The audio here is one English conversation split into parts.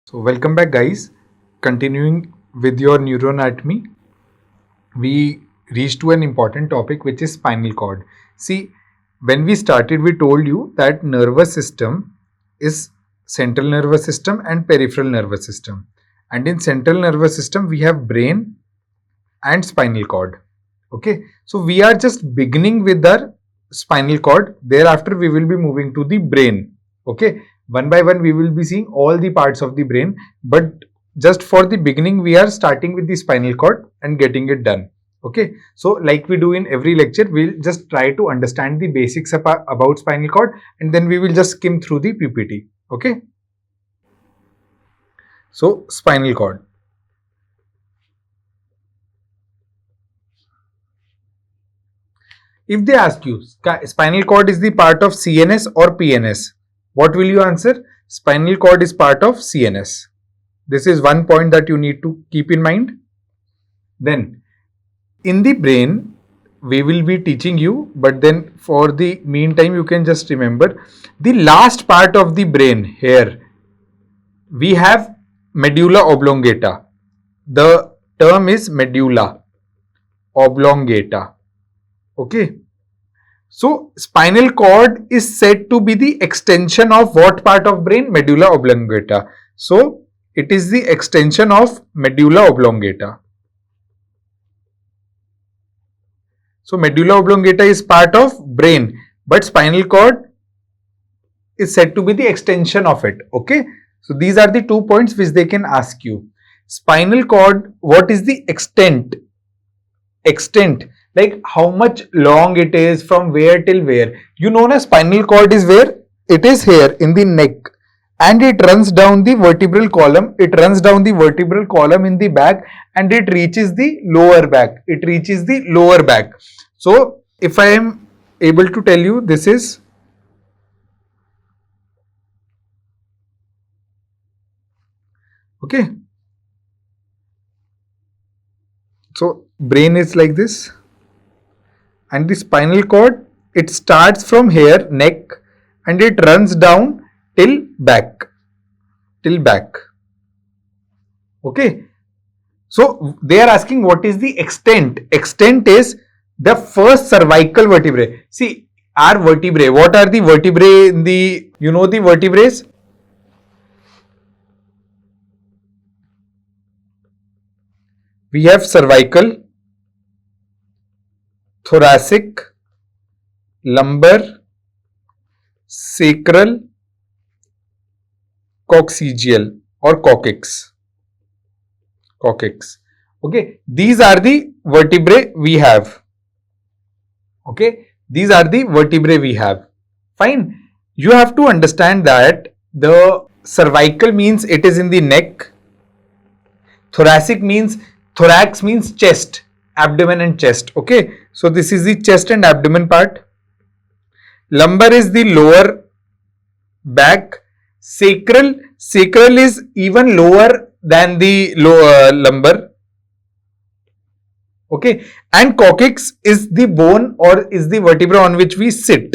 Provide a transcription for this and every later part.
So welcome back guys. Continuing with your neuroanatomy, we reached to an important topic which is spinal cord. See, when we started we told you that nervous system is central nervous system and peripheral nervous system. And in central nervous system we have brain and spinal cord. Okay, so we are just beginning with our spinal cord. Thereafter we will be moving to the brain. Okay, one by one we will be seeing all the parts of the brain, but just for the beginning we are starting with the spinal cord and getting it done. Okay, so like we do in every lecture, we'll just try to understand the basics about spinal cord, and then we will just skim through the PPT. Okay, so spinal cord. If they ask you, spinal cord is the part of CNS or PNS, what will you answer? Spinal cord is part of CNS. This is one point that you need to keep in mind. Then, in the brain, we will be teaching you, but then for the meantime, you can just remember the last part of the brain here. We have medulla oblongata. The term is medulla oblongata. Okay, so spinal cord is said to be the extension of what part of brain? Medulla oblongata. So it is the extension of medulla oblongata. So medulla oblongata is part of brain, but spinal cord is said to be the extension of it. Okay, so these are the 2 points which they can ask you. Spinal cord, what is the extent? Extent, like how much long it is, from where till where. You know, na, spinal cord is where? It is here in the neck, and it runs down the vertebral column. It runs down the vertebral column in the back, and it reaches the lower back. It reaches the lower back. So if I am able to tell you, this is okay. So brain is like this, and the spinal cord, it starts from here, neck, and it runs down till back. Okay, so they are asking what is the extent. Extent is the first cervical vertebrae. See, our vertebrae, what are the vertebrae in the, you know, the vertebrae? We have cervical, thoracic, lumbar, sacral, coccygeal or coccyx. Okay, these are the vertebrae we have. Okay, these are the vertebrae we have. Fine. You have to understand that the cervical means it is in the neck. Thoracic means, thorax means chest, abdomen and chest. Okay, so this is the chest and abdomen part. Lumbar is the lower back. Sacral is even lower than the lumbar. Okay, and coccyx is the bone or is the vertebra on which we sit.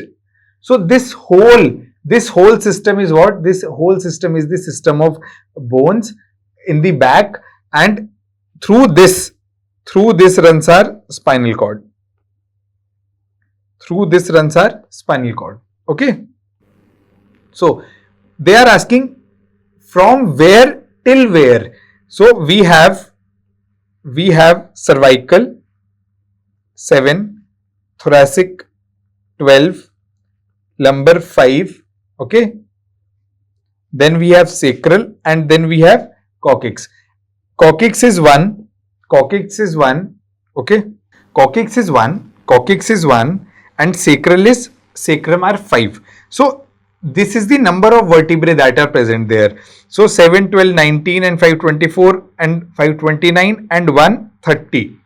So this whole system is what? This whole system is the system of bones in the back, and through this runs our spinal cord. Okay, so they are asking from where till where. So we have cervical 7, thoracic 12, lumbar 5. Okay, then we have sacral, and then we have coccyx. Coccyx is 1. Okay, coccyx is 1, and sacrum are 5. So this is the number of vertebrae that are present there. So 7, 12, 19 and 5, 24 and 5, 29 and 1, 30.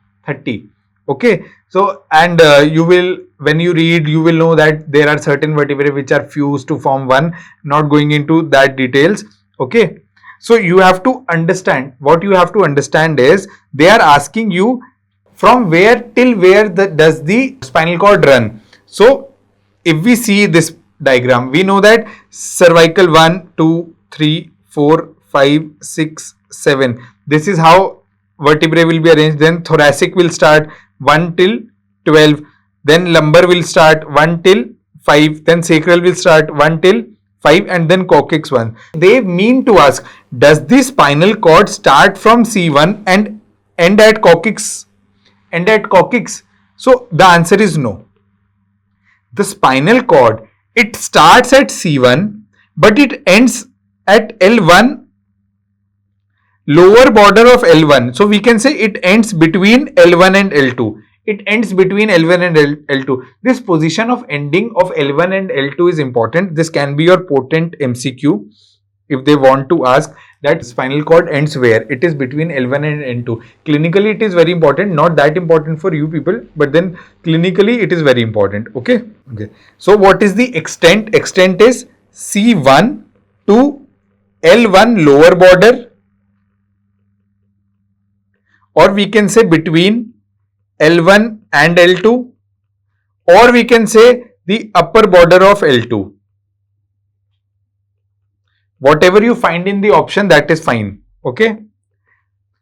Okay, so and you will, when you read, you will know that there are certain vertebrae which are fused to form one. Not going into that details. Okay, so you have to understand, what you have to understand is they are asking you from where till where does the spinal cord run. So if we see this diagram, we know that cervical 1, 2, 3, 4, 5, 6, 7. This is how vertebrae will be arranged. Then thoracic will start 1 till 12. Then lumbar will start 1 till 5. Then sacral will start 1 till 5, and then coccyx 1. They mean to ask, does the spinal cord start from C1 and end at coccyx? So the answer is no. The spinal cord, it starts at C1 but it ends at L1, lower border of L1. So we can say it ends between L1 and L2. It ends between L1 and L2. This position of ending of L1 and L2 is important. This can be your potent MCQ if they want to ask that spinal cord ends where. It is between L1 and L2. Clinically it is very important, not that important for you people, but then clinically it is very important. Okay. So what is the extent? Extent is C1 to L1 lower border, or we can say between L1 and L2, or we can say the upper border of L2. Whatever you find in the option, that is fine. Okay.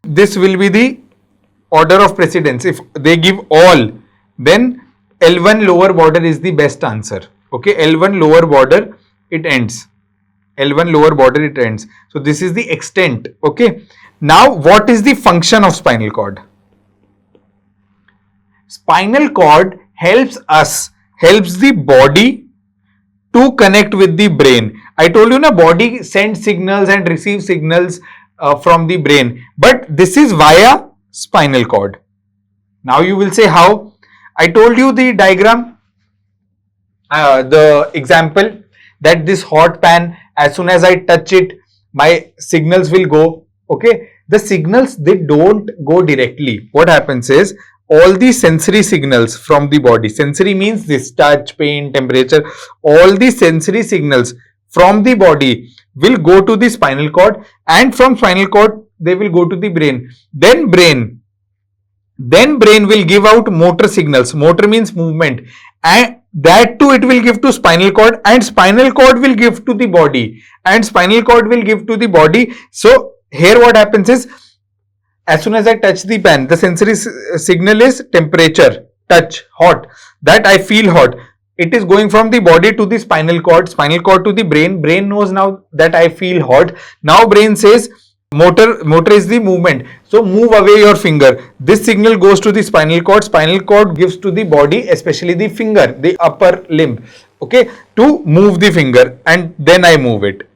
This will be the order of precedence. If they give all, then L1 lower border is the best answer. Okay. L1 lower border, it ends. L1 lower border, it ends. So this is the extent. Okay. Now what is the function of spinal cord? Spinal cord helps the body to connect with the brain. I told you, body sends signals and receives signals from the brain, but this is via spinal cord. Now you will say how? I told you the diagram, the example, that this hot pan, as soon as I touch it, my signals will go. Okay, the signals, they don't go directly. What happens is, all the sensory signals from the body, sensory means this touch, pain, temperature, all the sensory signals from the body will go to the spinal cord, and from spinal cord they will go to the brain. Then brain will give out motor signals. Motor means movement, and that too it will give to spinal cord, and spinal cord will give to the body, and spinal cord will give to the body. So here what happens is, as soon as I touch the pan, the sensory signal is temperature, touch, hot, that I feel hot. It is going from the body to the spinal cord to the brain. Brain knows now that I feel hot. Now brain says, motor is the movement. So move away your finger. This signal goes to the spinal cord gives to the body, especially the finger, the upper limb, okay, to move the finger, and then I move it,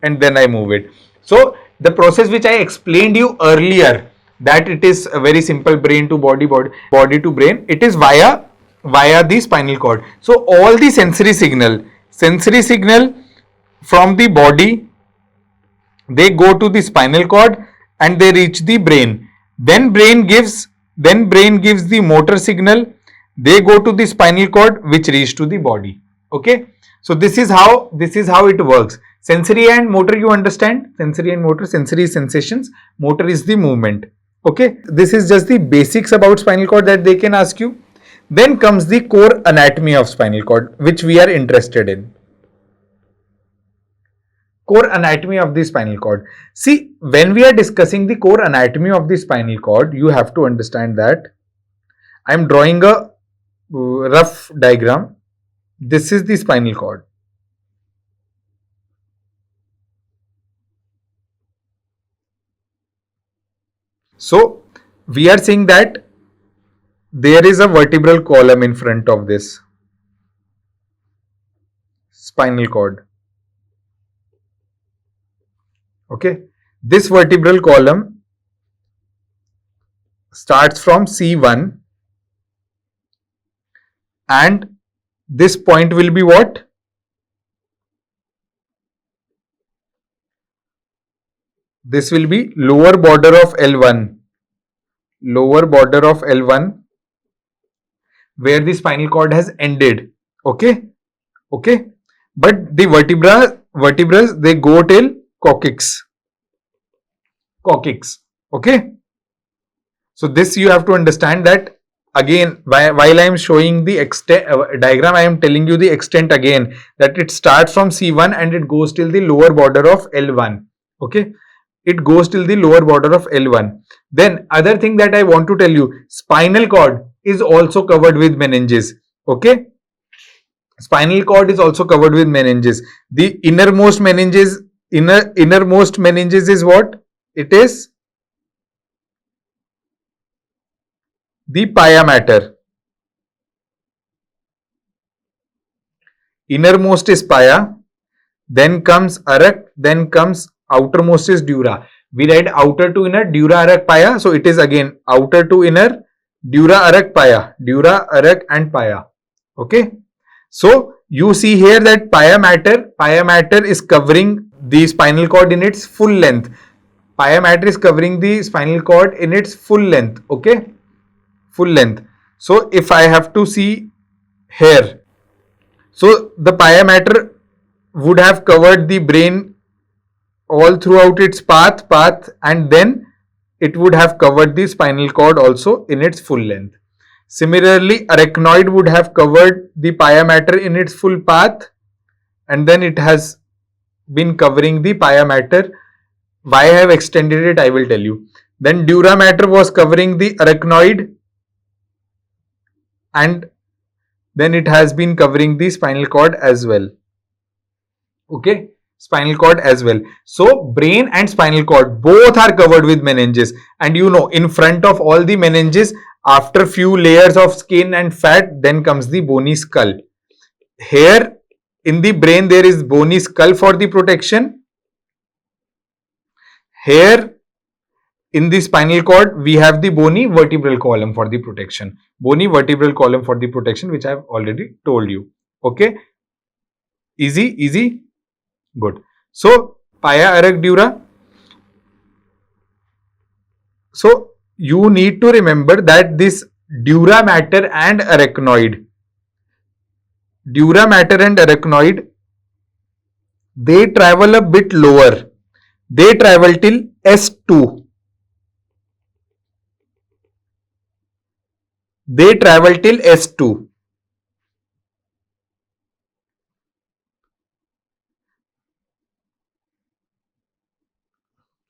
So the process which I explained you earlier, that it is a very simple, brain to body, body to brain, it is via the spinal cord. So all the sensory signal from the body, they go to the spinal cord and they reach the brain. Then brain gives the motor signal, they go to the spinal cord, which reach to the body. Okay, so this is how it works. Sensory and motor, you understand? Sensory and motor, sensory is sensations, motor is the movement. Okay, this is just the basics about spinal cord that they can ask you. Then comes the core anatomy of spinal cord, which we are interested in. Core anatomy of the spinal cord. See, when we are discussing the core anatomy of the spinal cord, you have to understand that I am drawing a rough diagram. This is the spinal cord. So we are saying that there is a vertebral column in front of this spinal cord. Okay, this vertebral column starts from C1, and this point will be what? This will be lower border of L1, where the spinal cord has ended. Okay, but the vertebrae, they go till coccyx. Okay, so this you have to understand that again. While I am showing the extent diagram, I am telling you the extent again, that it starts from C1 and it goes till the lower border of L1. Okay, it goes till the lower border of L1. Then other thing that I want to tell you, spinal cord is also covered with meninges. Okay, spinal cord is also covered with meninges. The innermost meninges, innermost meninges is what? It is the pia mater. Innermost is pia, then comes arach, then comes outermost is dura. We read outer to inner, dura, arach, pia. So it is again outer to inner, dura, arach, pia, dura, arach and pia. Okay. So you see here that pia mater is covering the spinal cord in its full length. Pia mater is covering the spinal cord in its full length. Okay. Full length. So if I have to see here, so the pia mater would have covered the brain all throughout its path and then it would have covered the spinal cord also in its full length. Similarly, arachnoid would have covered the pia mater in its full path and then it has been covering the pia mater. Why I have extended it, I will tell you. Then dura mater was covering the arachnoid and then it has been covering the spinal cord as well. Okay, spinal cord as well. So brain and spinal cord both are covered with meninges, and you know, in front of all the meninges, after few layers of skin and fat, then comes the bony skull. Here in the brain there is bony skull for the protection. Here in the spinal cord we have the bony vertebral column for the protection. Bony vertebral column for the protection, which I have already told you. Okay, easy. Good. So pia, arach, dura. So you need to remember that this dura mater and arachnoid, they travel a bit lower. They travel till S2. They travel till S2.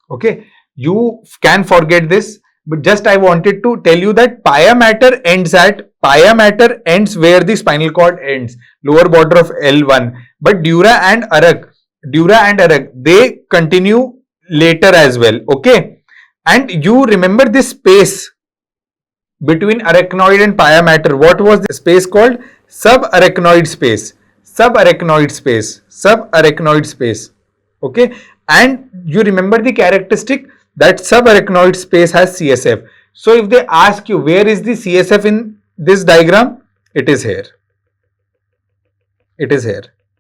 Okay, you can forget this, but just I wanted to tell you that pia mater ends where the spinal cord ends, lower border of L1. But dura and arach, they continue later as well. Okay, and you remember this space between arachnoid and pia mater. What was the space called? Subarachnoid space. Subarachnoid space. Okay, and you remember the characteristic that subarachnoid space has CSF. So if they ask you where is the CSF in this diagram, it is here.